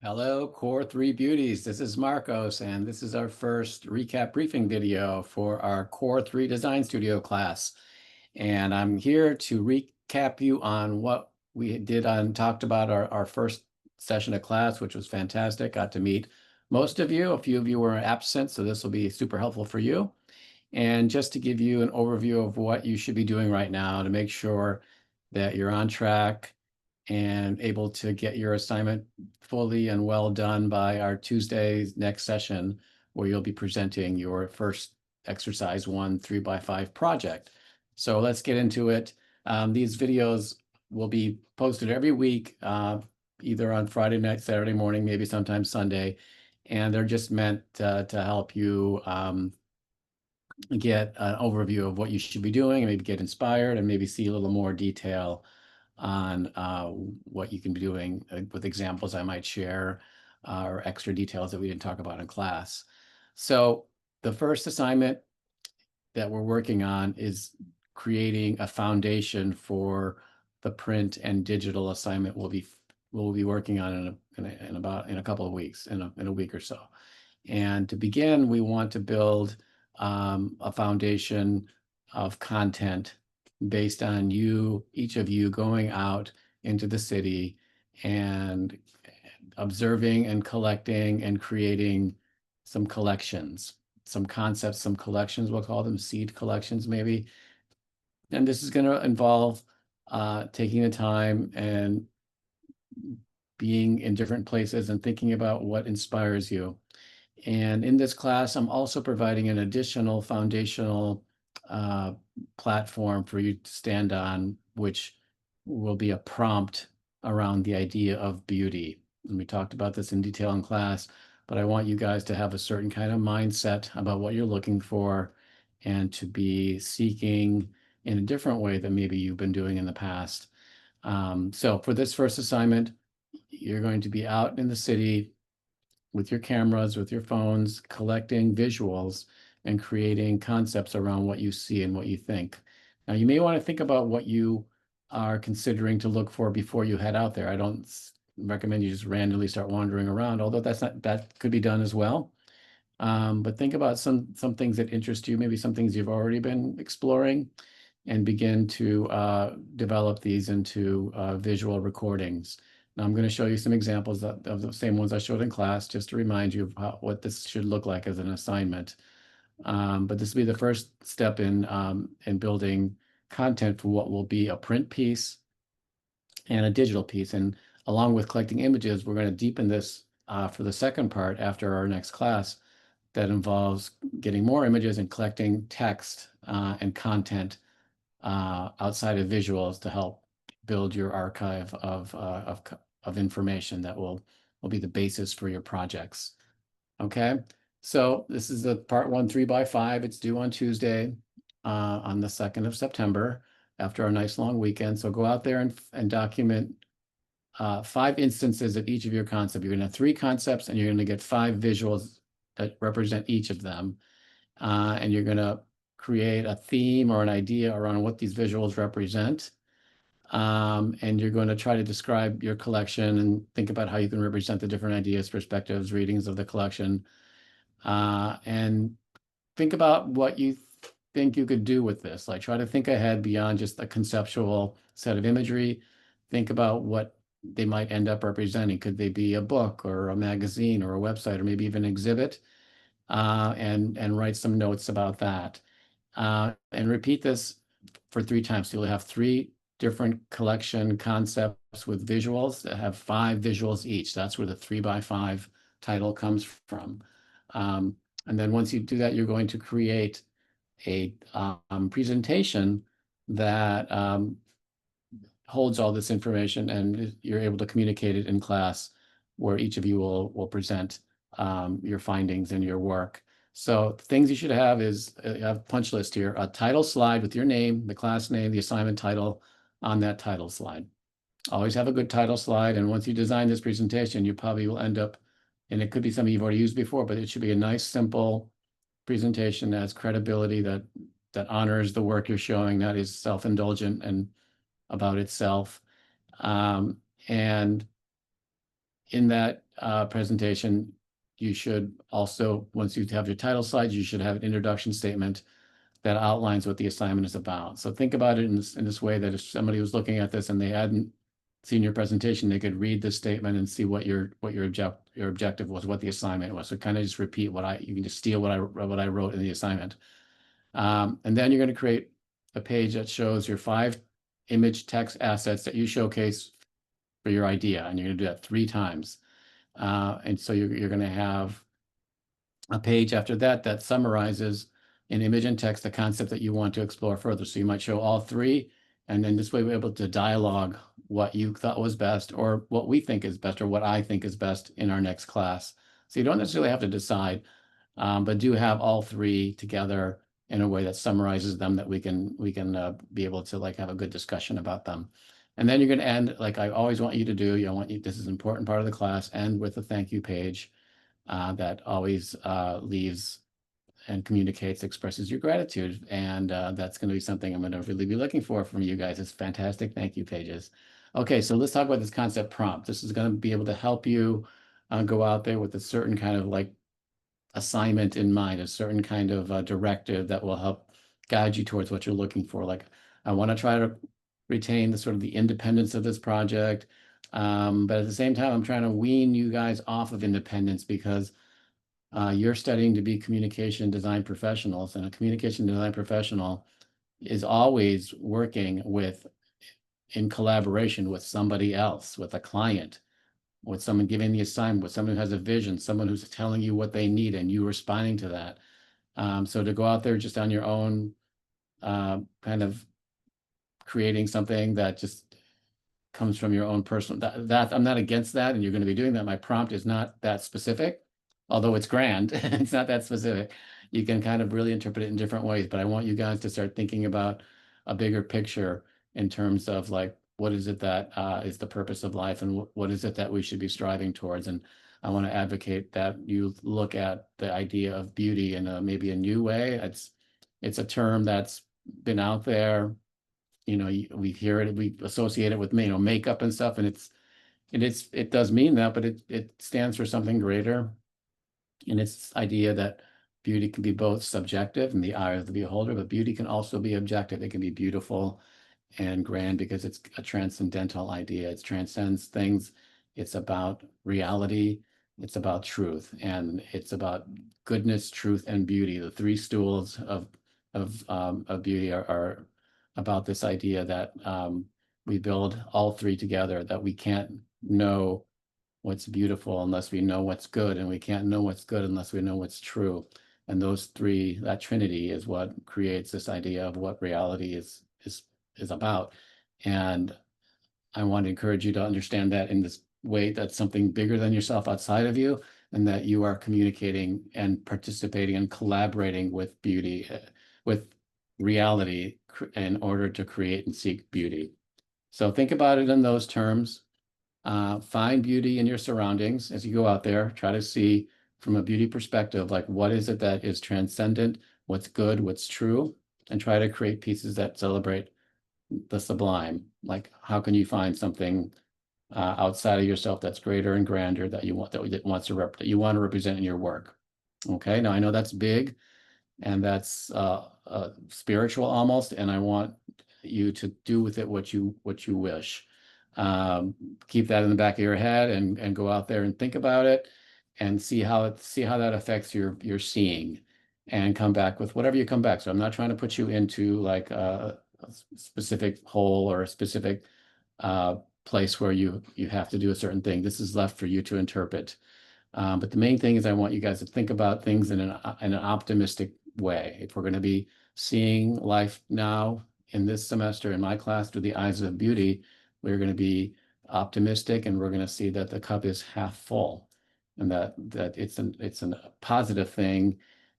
Hello, Core 3 Beauties. This is Marcos, and this is our first recap briefing video for our Core 3 Design Studio class. And I'm here to recap you on what we talked about our first session of class, which was fantastic. Got to meet most of you. A few of you were absent, so this will be super helpful for you. And just to give you an overview of what you should be doing right now to make sure that you're on track and able to get your assignment fully and well done by our Tuesday's next session, where you'll be presenting your first exercise 1 3x5 project. So let's get into it. These videos will be posted every week, either on Friday night, Saturday morning, maybe sometimes Sunday. And they're just meant to help you get an overview of what you should be doing and maybe get inspired and maybe see a little more detail on what you can be doing with examples I might share or extra details that we didn't talk about in class. So the first assignment that we're working on is creating a foundation for the print and digital assignment we'll be working on in a couple of weeks, in a week or so. And to begin, we want to build a foundation of content based on each of you going out into the city and observing and collecting and creating some collections, some concepts, some collections, we'll call them seed collections maybe. And this is going to involve taking the time and being in different places and thinking about what inspires you. And in this class, I'm also providing an additional foundational platform for you to stand on, which will be a prompt around the idea of beauty. And we talked about this in detail in class, but I want you guys to have a certain kind of mindset about what you're looking for and to be seeking in a different way than maybe you've been doing in the past. So for this first assignment, you're going to be out in the city with your cameras, with your phones, collecting visuals and creating concepts around what you see and what you think. Now, you may want to think about what you are considering to look for before you head out there. I don't recommend you just randomly start wandering around, although that could be done as well. But think about some things that interest you, maybe some things you've already been exploring, and begin to develop these into visual recordings. Now I'm going to show you some examples of the same ones I showed in class, just to remind you of what this should look like as an assignment. But this will be the first step in building content for what will be a print piece and a digital piece. And along with collecting images, we're going to deepen this for the second part after our next class that involves getting more images and collecting text and content outside of visuals to help build your archive of information that will be the basis for your projects. Okay, so this is the part 1 3x5. It's due on Tuesday on the 2nd of September after our nice long weekend. So go out there and document 5 instances of each of your concepts. You're going to have 3 concepts and you're going to get 5 visuals that represent each of them. And you're going to create a theme or an idea around what these visuals represent. And you're going to try to describe your collection and think about how you can represent the different ideas, perspectives, readings of the collection. And think about what you think you could do with this. Like, try to think ahead beyond just a conceptual set of imagery. Think about what they might end up representing. Could they be a book or a magazine or a website or maybe even an exhibit? And write some notes about that. And repeat this for 3 times. So you'll have 3 different collection concepts with visuals that have 5 visuals each. That's where the 3x5 title comes from. And then once you do that, you're going to create a presentation that holds all this information, and you're able to communicate it in class, where each of you will present your findings and your work. So things you should have is you have a punch list here, a title slide with your name, the class name, the assignment title on that title slide. Always have a good title slide. And once you design this presentation, you probably will end up, and it could be something you've already used before, but it should be a nice, simple presentation that has credibility, that honors the work you're showing, that is self-indulgent and about itself. And in that presentation, you should also, once you have your title slides, you should have an introduction statement that outlines what the assignment is about. So think about it in this way, that if somebody was looking at this and they hadn't seen your presentation, they could read this statement and see what your objective was, what the assignment was. So kind of just repeat you can just steal what I wrote in the assignment. And then you're going to create a page that shows your 5 image text assets that you showcase for your idea, and you're going to do that 3 times. And so you're going to have a page after that that summarizes in image and text the concept that you want to explore further. So you might show all 3, and then this way we're able to dialogue what you thought was best, or what we think is best, or what I think is best in our next class. So you don't necessarily have to decide, but do have all 3 together in a way that summarizes them, that we can be able to like have a good discussion about them. And then you're going to end, like I always want you to do, this is an important part of the class, end with a thank you page that always leaves and communicates, expresses your gratitude. And that's going to be something I'm going to really be looking for from you guys. It's fantastic thank you pages. Okay, so let's talk about this concept prompt. This is going to be able to help you go out there with a certain kind of like assignment in mind, a certain kind of directive that will help guide you towards what you're looking for. Like, I want to try to retain the sort of the independence of this project, but at the same time, I'm trying to wean you guys off of independence, because you're studying to be communication design professionals, and a communication design professional is always working in collaboration with somebody else, with a client, with someone giving the assignment, with someone who has a vision, someone who's telling you what they need and you responding to that. So to go out there just on your own, kind of creating something that just comes from your own personal, that I'm not against that, and you're going to be doing that. My prompt is not that specific, although it's grand. It's not that specific. You can kind of really interpret it in different ways, but I want you guys to start thinking about a bigger picture in terms of like, what is it that is the purpose of life, and what is it that we should be striving towards? And I want to advocate that you look at the idea of beauty in maybe a new way. It's a term that's been out there. We hear it, we associate it with makeup and stuff, and it does mean that, but it stands for something greater. And it's this idea that beauty can be both subjective in the eye of the beholder, but beauty can also be objective. It can be beautiful and grand because it's a transcendental idea. It transcends things. It's about reality. It's about truth, and it's about goodness, truth, and beauty. The 3 stools of beauty are about this idea that we build all 3 together, that we can't know what's beautiful unless we know what's good, and we can't know what's good unless we know what's true. And those 3, that trinity, is what creates this idea of what reality is about. And I want to encourage you to understand that in this way, that's something bigger than yourself outside of you, and that you are communicating and participating and collaborating with beauty, with reality, in order to create and seek beauty. So think about it in those terms. Find beauty in your surroundings as you go out there. Try to see from a beauty perspective, like, what is it that is transcendent, what's good, what's true, and try to create pieces that celebrate the sublime. Like, how can you find something outside of yourself that's greater and grander that you want to represent in your work? Okay, now I know that's big, and that's spiritual almost, and I want you to do with it what you wish. Keep that in the back of your head, and go out there and think about it, and see how that affects your seeing, and come back with whatever you come back. So I'm not trying to put you into like a specific hole or a specific place where you have to do a certain thing. This is left for you to interpret. But the main thing is I want you guys to think about things in an optimistic way. If we're going to be seeing life now in this semester in my class through the eyes of beauty, we're going to be optimistic, and we're going to see that the cup is half full, and that it's a positive thing.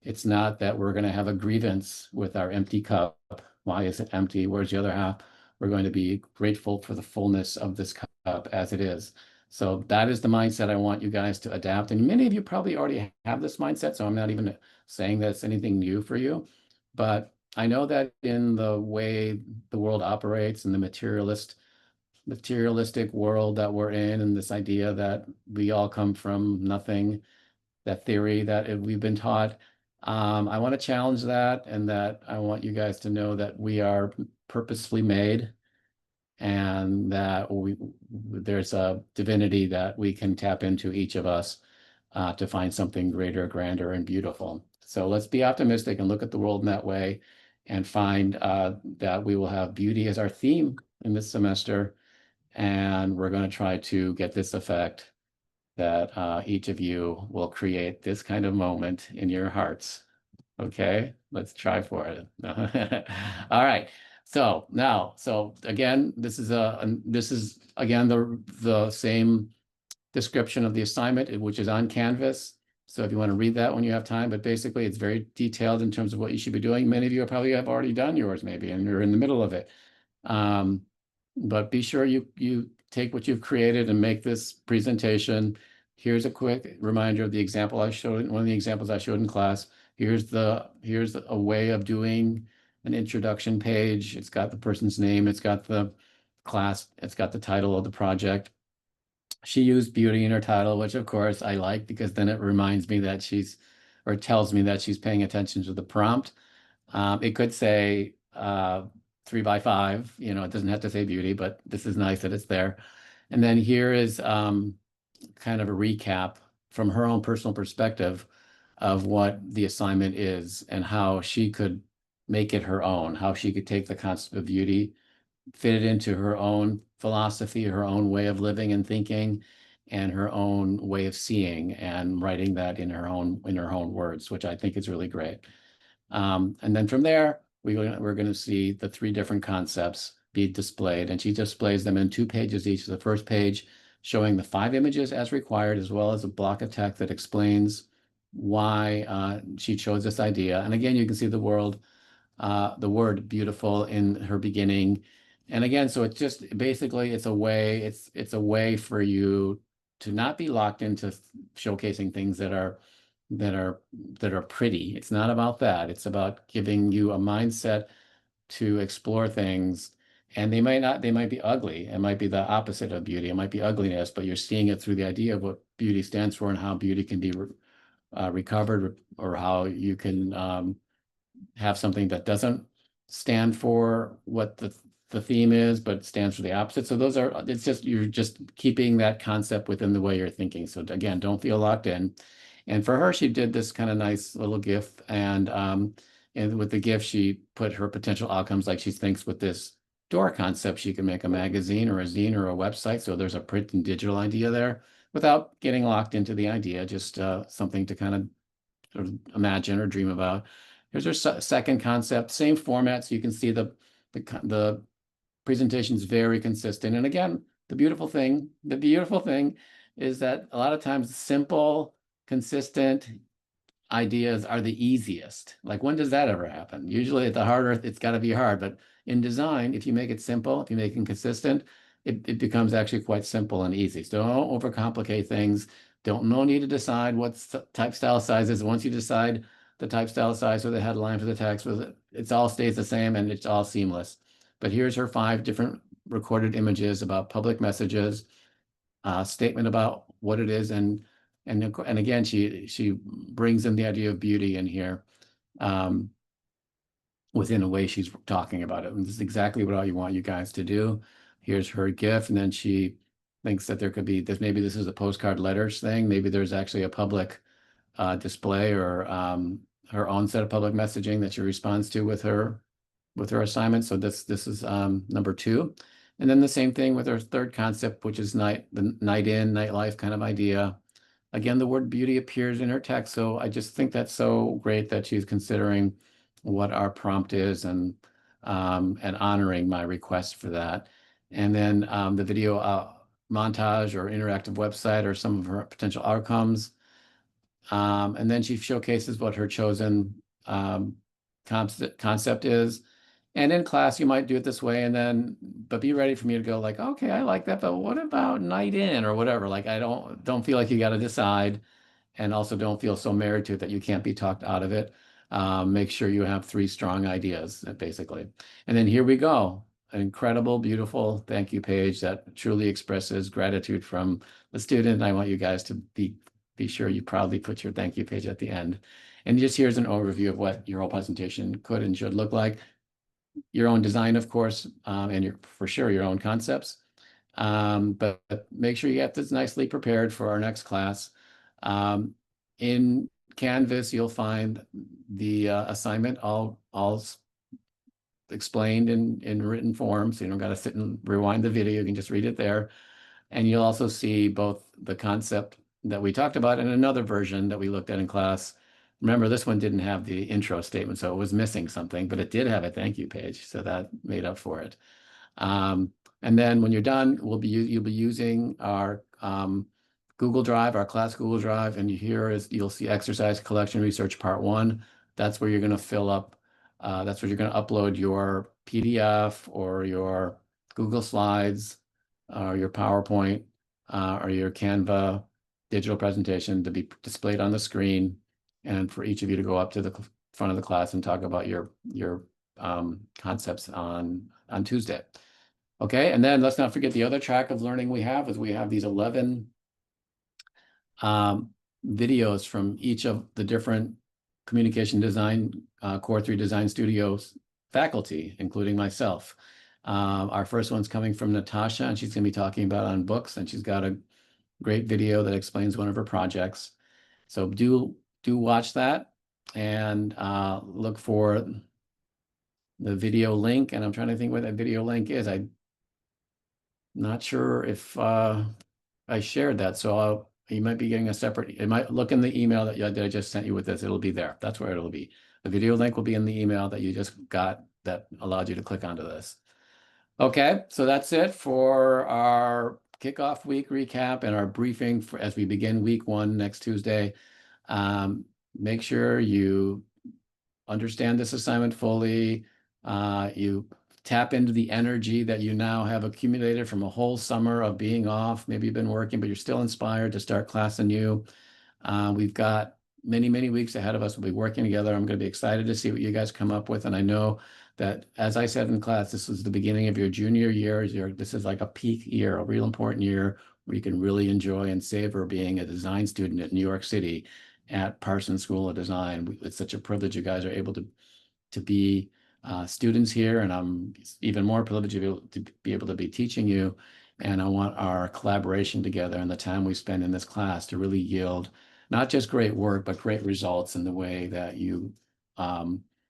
It's not that we're going to have a grievance with our empty cup. Why is it empty? Where's the other half? We're going to be grateful for the fullness of this cup as it is. So that is the mindset I want you guys to adapt. And many of you probably already have this mindset, so I'm not even saying that it's anything new for you. But I know that in the way the world operates and the materialist materialistic world that we're in, and this idea that we all come from nothing, that theory that we've been taught. I want to challenge that, and that I want you guys to know that we are purposefully made, and that there's a divinity that we can tap into, each of us, to find something greater, grander, and beautiful. So let's be optimistic and look at the world in that way, and find that we will have beauty as our theme in this semester. And we're going to try to get this effect that each of you will create this kind of moment in your hearts. Okay, let's try for it. All right. So now, so again, this is again the same description of the assignment, which is on Canvas. So if you want to read that when you have time, but basically it's very detailed in terms of what you should be doing. Many of you probably have already done yours, maybe, and you're in the middle of it. But be sure you take what you've created and make this presentation. Here's a quick reminder of the example I showed, one of the examples I showed in class. Here's a way of doing an introduction page. It's got the person's name, it's got the class, it's got the title of the project. She used beauty in her title, which of course I like, because then it reminds me that or tells me that she's paying attention to the prompt. It could say 3x5, it doesn't have to say beauty, but this is nice that it's there. And then here is kind of a recap from her own personal perspective of what the assignment is, and how she could make it her own, how she could take the concept of beauty, fit it into her own philosophy, her own way of living and thinking, and her own way of seeing, and writing that in her own words, which I think is really great. And then from there, we're going to see the 3 different concepts be displayed, and she displays them in 2 pages each. The first page showing the 5 images as required, as well as a block of text that explains why she chose this idea. And again, you can see the word beautiful in her beginning. And again, so it's just basically it's a way for you to not be locked into showcasing things that are pretty. It's not about that. It's about giving you a mindset to explore things. And they might be ugly. It might be the opposite of beauty. It might be ugliness, but you're seeing it through the idea of what beauty stands for, and how beauty can be recovered, or how you can have something that doesn't stand for what the theme is, but stands for the opposite. So you're just keeping that concept within the way you're thinking. So again, don't feel locked in. And for her, she did this kind of nice little GIF, and with the GIF, she put her potential outcomes. Like, she thinks with this door concept, she can make a magazine or a zine or a website. So there's a print and digital idea there, without getting locked into the idea, just something to kind of sort of imagine or dream about. Here's our second concept, same format, so you can see the presentation is very consistent. And again, the beautiful thing is that a lot of times simple, consistent ideas are the easiest. Like, when does that ever happen? Usually at the harder, it's got to be hard. But in design, if you make it simple, if you make it consistent, it becomes actually quite simple and easy. So don't overcomplicate things. No need to decide what type style size is. Once you decide the type style size for the headline, for the text, it all stays the same, and it's all seamless. But here's her 5 different recorded images about public messages, statement about what it is, and again, she brings in the idea of beauty in here, within a way she's talking about it. And this is exactly what I want you guys to do. Here's her GIF, and then she thinks that there could be this. Maybe this is a postcard letters thing. Maybe there's actually a public display, or her own set of public messaging that she responds to with her assignment. So this is number 2. And then the same thing with our third concept, which is the night in, nightlife kind of idea. Again, the word beauty appears in her text. So I just think that's so great that she's considering what our prompt is, and honoring my request for that. And then the video montage or interactive website are some of her potential outcomes. And then she showcases what her chosen concept is. And in class, you might do it this way, but be ready for me to go like, okay, I like that, but what about night in or whatever? Like, I don't feel like you got to decide, and also don't feel so married to it that you can't be talked out of it. Make sure you have 3 strong ideas, basically. And then here we go. an incredible, beautiful thank you page that truly expresses gratitude from the student. I want you guys to be sure you proudly put your thank you page at the end. And just here's an overview of what your whole presentation could and should look like. Your own design, of course, and for sure your own concepts. But make sure you get this nicely prepared for our next class. In Canvas, you'll find the assignment all explained in written form, so you don't got to sit and rewind the video. You can just read it there. And you'll also see both the concept that we talked about and another version that we looked at in class. Remember, this one didn't have the intro statement, so it was missing something, but it did have a thank you page, so that made up for it. And then when you're done, you'll be using our Google Drive, our class Google Drive, and you'll see exercise collection research part 1. That's where you're going to fill up. That's where you're going to upload your PDF or your Google Slides, or your PowerPoint, or your Canva digital presentation to be displayed on the screen, and for each of you to go up to the front of the class and talk about your concepts on Tuesday. Okay, and then let's not forget the other track of learning we have these 11 videos from each of the different communication design Core 3 Design Studios faculty, including myself. Our first one's coming from Natasha, and she's going to be talking about on books, and she's got a great video that explains one of her projects. So do watch that and look for the video link. And I'm trying to think where that video link is. I'm not sure if I shared that, so you might be getting a separate. It might look in the email that I just sent you with this. It'll be there. That's where it'll be. The video link will be in the email that you just got that allowed you to click onto this. Okay, so that's it for our kickoff week recap and our briefing as we begin week 1 next Tuesday. Make sure you understand this assignment fully. You tap into the energy that you now have accumulated from a whole summer of being off. Maybe you've been working, but you're still inspired to start class anew. We've got many, many weeks ahead of us. We'll be working together. I'm going to be excited to see what you guys come up with. And I know that, as I said in class, this was the beginning of your junior year. This is like a peak year, a real important year where you can really enjoy and savor being a design student at New York City at Parsons School of Design. It's such a privilege you guys are able to be students here, and I'm even more privileged to be able to be teaching you. And I want our collaboration together and the time we spend in this class to really yield not just great work, but great results in the way that you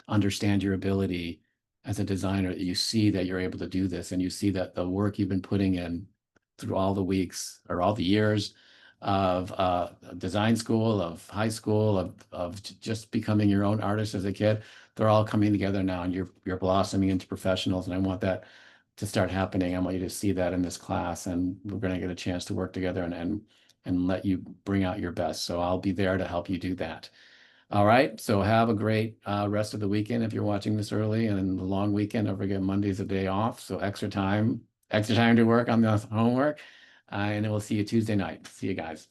understand your ability as a designer. You see that you're able to do this, and you see that the work you've been putting in through all the weeks or all the years of design school, of high school, of just becoming your own artist as a kid, they're all coming together now, and you're blossoming into professionals. And I want that to start happening. I want you to see that in this class, and we're going to get a chance to work together and let you bring out your best. So I'll be there to help you do that. All right. So have a great rest of the weekend if you're watching this early, and the long weekend. Don't forget Monday's a day off, so extra time to work on the homework. And then we'll see you Tuesday night. See you guys.